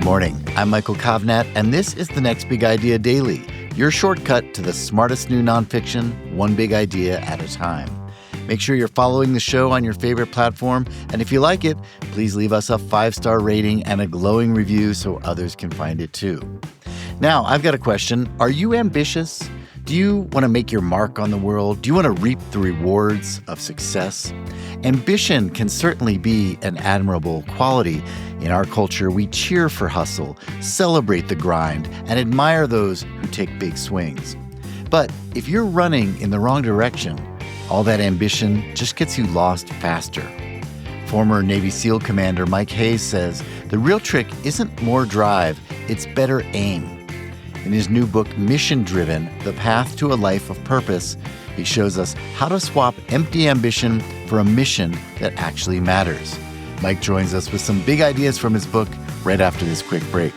morning. I'm Michael Kovnat, and this is the Next Big Idea Daily, your shortcut to the smartest new nonfiction, one big idea at a time. Make sure you're following the show on your favorite platform, and if you like it, please leave us a 5-star rating and a glowing review so others can find it too. Now, I've got a question. Are you ambitious? Do you want to make your mark on the world? Do you want to reap the rewards of success? Ambition can certainly be an admirable quality. In our culture, we cheer for hustle, celebrate the grind, and admire those who take big swings. But if you're running in the wrong direction, all that ambition just gets you lost faster. Former Navy SEAL Commander Mike Hayes says the real trick isn't more drive, it's better aim. In his new book, Mission Driven, The Path to a Life of Purpose, he shows us how to swap empty ambition for a mission that actually matters. Mike joins us with some big ideas from his book right after this quick break.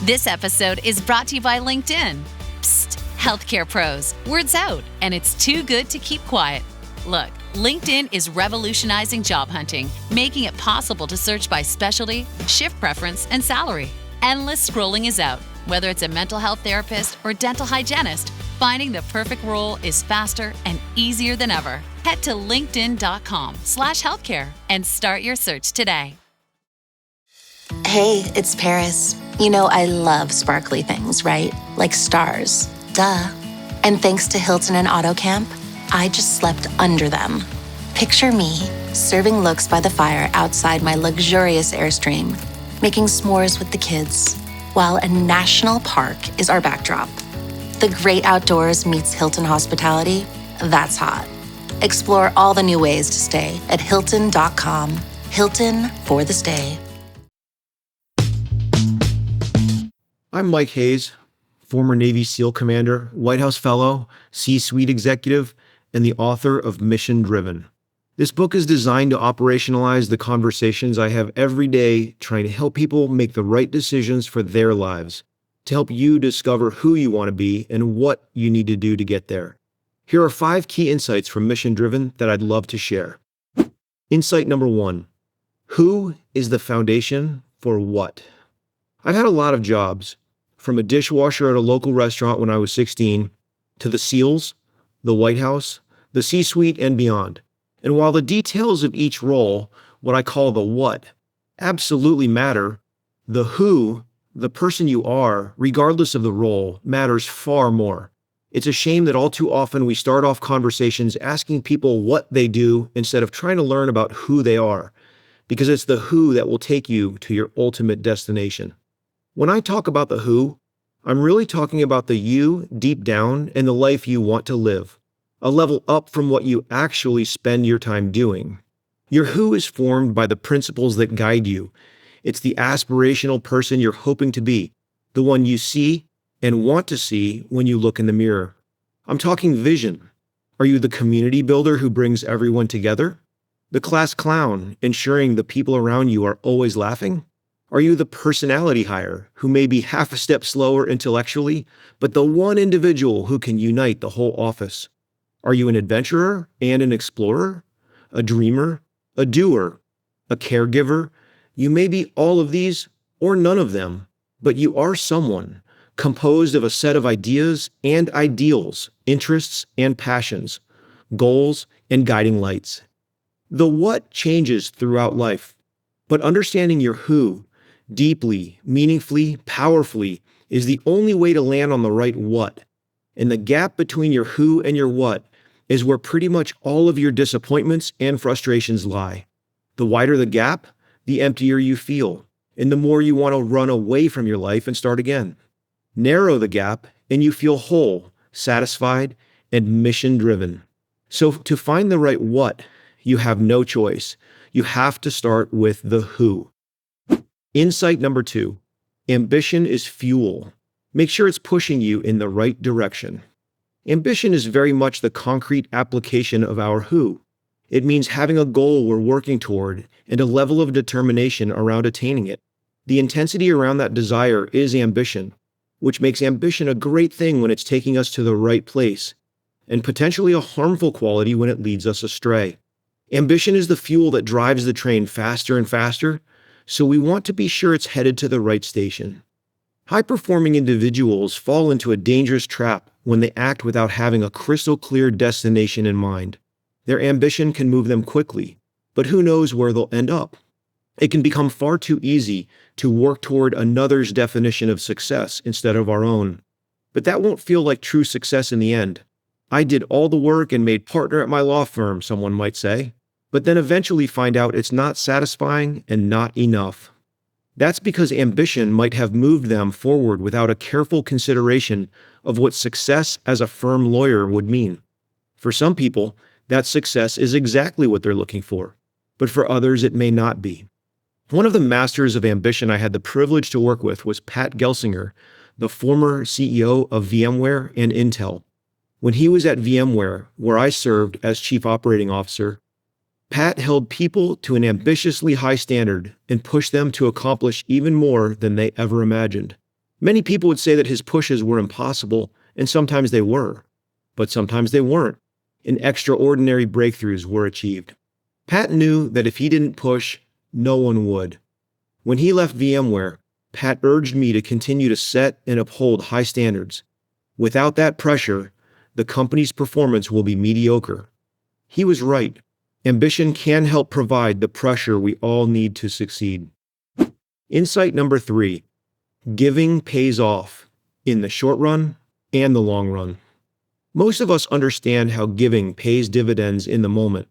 This episode is brought to you by LinkedIn. Psst, healthcare pros, word's out, and it's too good to keep quiet. Look, LinkedIn is revolutionizing job hunting, making it possible to search by specialty, shift preference, and salary. Endless scrolling is out. Whether it's a mental health therapist or dental hygienist, finding the perfect role is faster and easier than ever. Head to linkedin.com/healthcare and start your search today. Hey, it's Paris. You know I love sparkly things, right? Like stars. Duh. And thanks to Hilton and AutoCamp, I just slept under them. Picture me, serving looks by the fire outside my luxurious Airstream, making s'mores with the kids, while a national park is our backdrop. The great outdoors meets Hilton hospitality. That's hot. Explore all the new ways to stay at Hilton.com. Hilton for the stay. I'm Mike Hayes, former Navy SEAL Commander, White House Fellow, C-Suite Executive, and the author of Mission Driven. This book is designed to operationalize the conversations I have every day trying to help people make the right decisions for their lives, to help you discover who you want to be and what you need to do to get there. Here are 5 key insights from Mission Driven that I'd love to share. Insight number 1. Who is the foundation for what? I've had a lot of jobs, from a dishwasher at a local restaurant when I was 16, to the SEALs, the White House, the C-Suite, and beyond. And while the details of each role, what I call the what, absolutely matter, the who, the person you are, regardless of the role, matters far more. It's a shame that all too often we start off conversations asking people what they do instead of trying to learn about who they are, because it's the who that will take you to your ultimate destination. When I talk about the who, I'm really talking about the you deep down and the life you want to live, a level up from what you actually spend your time doing. Your who is formed by the principles that guide you. It's the aspirational person you're hoping to be, the one you see and want to see when you look in the mirror. I'm talking vision. Are you the community builder who brings everyone together? The class clown, ensuring the people around you are always laughing? Are you the personality hire who may be half a step slower intellectually, but the one individual who can unite the whole office? Are you an adventurer and an explorer? A dreamer? A doer? A caregiver? You may be all of these or none of them, but you are someone composed of a set of ideas and ideals, interests and passions, goals and guiding lights. The what changes throughout life, but understanding your who deeply, meaningfully, powerfully is the only way to land on the right what. And the gap between your who and your what is where pretty much all of your disappointments and frustrations lie. The wider the gap, the emptier you feel, and the more you want to run away from your life and start again. Narrow the gap, and you feel whole, satisfied, and mission-driven. So to find the right what, you have no choice. You have to start with the who. Insight number 2, ambition is fuel. Make sure it's pushing you in the right direction. Ambition is very much the concrete application of our who. It means having a goal we're working toward and a level of determination around attaining it. The intensity around that desire is ambition. which makes ambition a great thing when it's taking us to the right place, and potentially a harmful quality when it leads us astray. Ambition is the fuel that drives the train faster and faster, so we want to be sure it's headed to the right station. High-performing individuals fall into a dangerous trap when they act without having a crystal-clear destination in mind. Their ambition can move them quickly, but who knows where they'll end up? It can become far too easy to work toward another's definition of success instead of our own. But that won't feel like true success in the end. I did all the work and made partner at my law firm, someone might say, but then eventually find out it's not satisfying and not enough. That's because ambition might have moved them forward without a careful consideration of what success as a firm lawyer would mean. For some people, that success is exactly what they're looking for, but for others it may not be. One of the masters of ambition I had the privilege to work with was Pat Gelsinger, the former CEO of VMware and Intel. When he was at VMware, where I served as Chief Operating Officer, Pat held people to an ambitiously high standard and pushed them to accomplish even more than they ever imagined. Many people would say that his pushes were impossible, and sometimes they were, but sometimes they weren't, and extraordinary breakthroughs were achieved. Pat knew that if he didn't push, no one would. When he left VMware, Pat urged me to continue to set and uphold high standards. Without that pressure, the company's performance will be mediocre. He was right. Ambition can help provide the pressure we all need to succeed. Insight number 3, giving pays off in the short run and the long run. Most of us understand how giving pays dividends in the moment.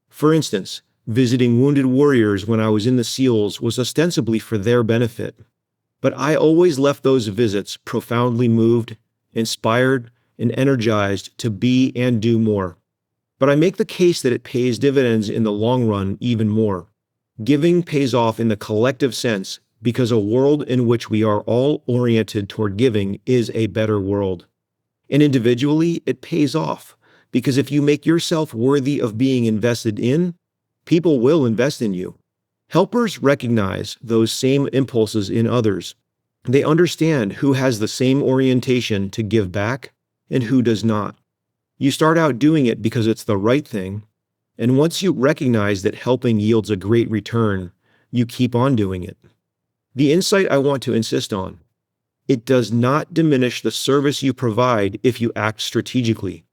For instance, visiting wounded warriors when I was in the SEALs was ostensibly for their benefit. But I always left those visits profoundly moved, inspired, and energized to be and do more. But I make the case that it pays dividends in the long run even more. Giving pays off in the collective sense because a world in which we are all oriented toward giving is a better world. And individually, it pays off because if you make yourself worthy of being invested in, people will invest in you. Helpers recognize those same impulses in others. They understand who has the same orientation to give back and who does not. You start out doing it because it's the right thing, and once you recognize that helping yields a great return, you keep on doing it. The insight I want to insist on: it does not diminish the service you provide if you act strategically.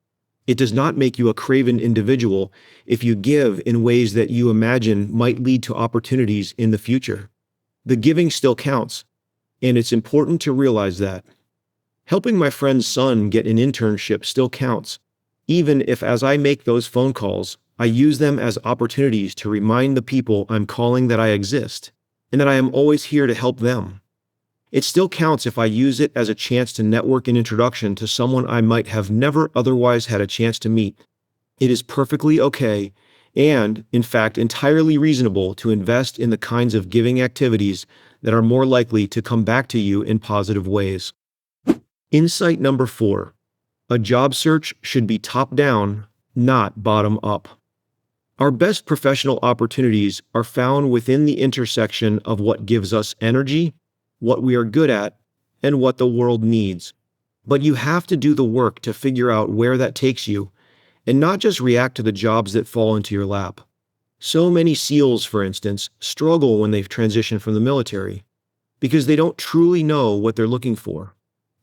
It does not make you a craven individual if you give in ways that you imagine might lead to opportunities in the future. The giving still counts, and it's important to realize that. Helping my friend's son get an internship still counts, even if as I make those phone calls, I use them as opportunities to remind the people I'm calling that I exist, and that I am always here to help them. It still counts if I use it as a chance to network an introduction to someone I might have never otherwise had a chance to meet. It is perfectly okay, and, in fact, entirely reasonable to invest in the kinds of giving activities that are more likely to come back to you in positive ways. Insight number 4. A job search should be top-down, not bottom-up. Our best professional opportunities are found within the intersection of what gives us energy, what we are good at, and what the world needs. But you have to do the work to figure out where that takes you, and not just react to the jobs that fall into your lap. So many SEALs, for instance, struggle when they've transitioned from the military, because they don't truly know what they're looking for.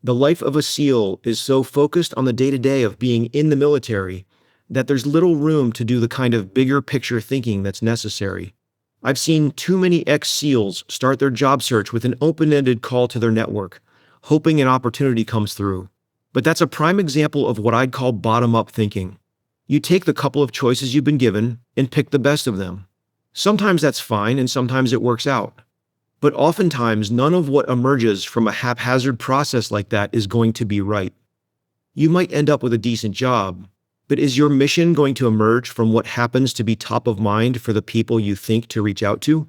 The life of a SEAL is so focused on the day-to-day of being in the military that there's little room to do the kind of bigger picture thinking that's necessary. I've seen too many ex-SEALs start their job search with an open-ended call to their network, hoping an opportunity comes through. But that's a prime example of what I'd call bottom-up thinking. You take the couple of choices you've been given and pick the best of them. Sometimes that's fine and sometimes it works out. But oftentimes, none of what emerges from a haphazard process like that is going to be right. You might end up with a decent job, but is your mission going to emerge from what happens to be top of mind for the people you think to reach out to?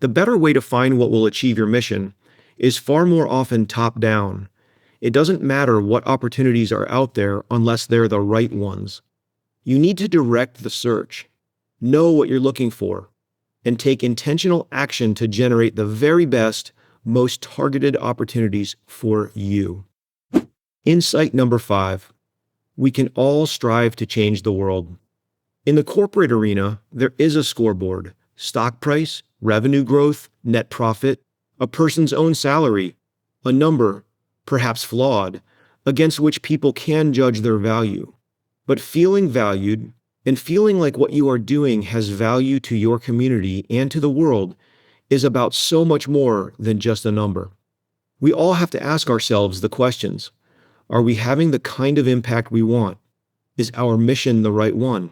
The better way to find what will achieve your mission is far more often top-down. It doesn't matter what opportunities are out there unless they're the right ones. You need to direct the search, know what you're looking for, and take intentional action to generate the very best, most targeted opportunities for you. Insight number 5. We can all strive to change the world. In the corporate arena, there is a scoreboard: stock price, revenue growth, net profit, a person's own salary, a number, perhaps flawed, against which people can judge their value. But feeling valued and feeling like what you are doing has value to your community and to the world is about so much more than just a number. We all have to ask ourselves the questions. Are we having the kind of impact we want? Is our mission the right one?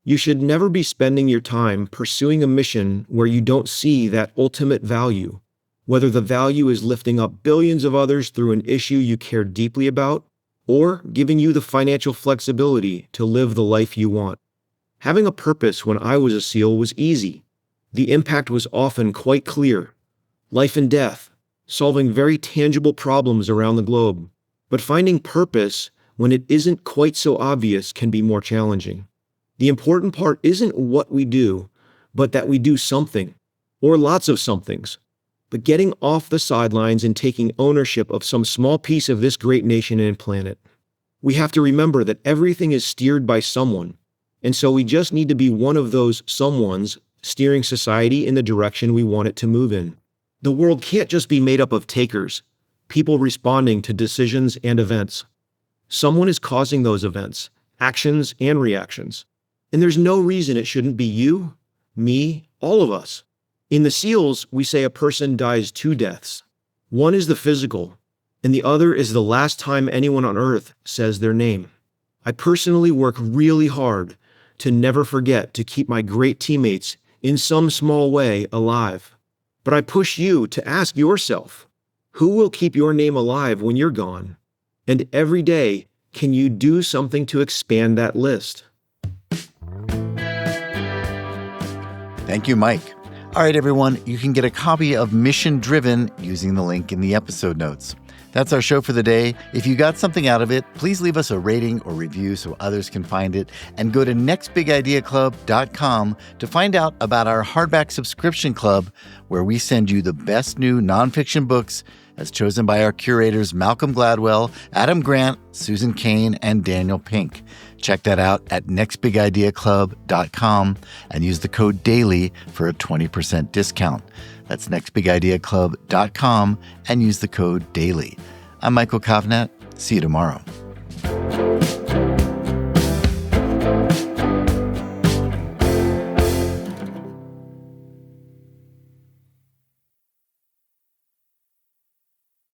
You should never be spending your time pursuing a mission where you don't see that ultimate value, whether the value is lifting up billions of others through an issue you care deeply about, or giving you the financial flexibility to live the life you want. Having a purpose when I was a SEAL was easy. The impact was often quite clear. Life and death, solving very tangible problems around the globe. But finding purpose when it isn't quite so obvious can be more challenging. The important part isn't what we do, but that we do something, or lots of somethings. But getting off the sidelines and taking ownership of some small piece of this great nation and planet. We have to remember that everything is steered by someone, and so we just need to be one of those someones steering society in the direction we want it to move in. The world can't just be made up of takers, people responding to decisions and events. Someone is causing those events, actions and reactions. And there's no reason it shouldn't be you, me, all of us. In the SEALs, we say a person dies 2 deaths. One is the physical, and the other is the last time anyone on Earth says their name. I personally work really hard to never forget to keep my great teammates in some small way alive. But I push you to ask yourself, who will keep your name alive when you're gone? And every day, can you do something to expand that list? Thank you, Mike. All right, everyone, you can get a copy of Mission Driven using the link in the episode notes. That's our show for the day. If you got something out of it, please leave us a rating or review so others can find it, and go to nextbigideaclub.com to find out about our hardback subscription club, where we send you the best new nonfiction books as chosen by our curators Malcolm Gladwell, Adam Grant, Susan Cain, and Daniel Pink. Check that out at nextbigideaclub.com and use the code DAILY for a 20% discount. That's nextbigideaclub.com and use the code DAILY. I'm Michael Kovnat. See you tomorrow.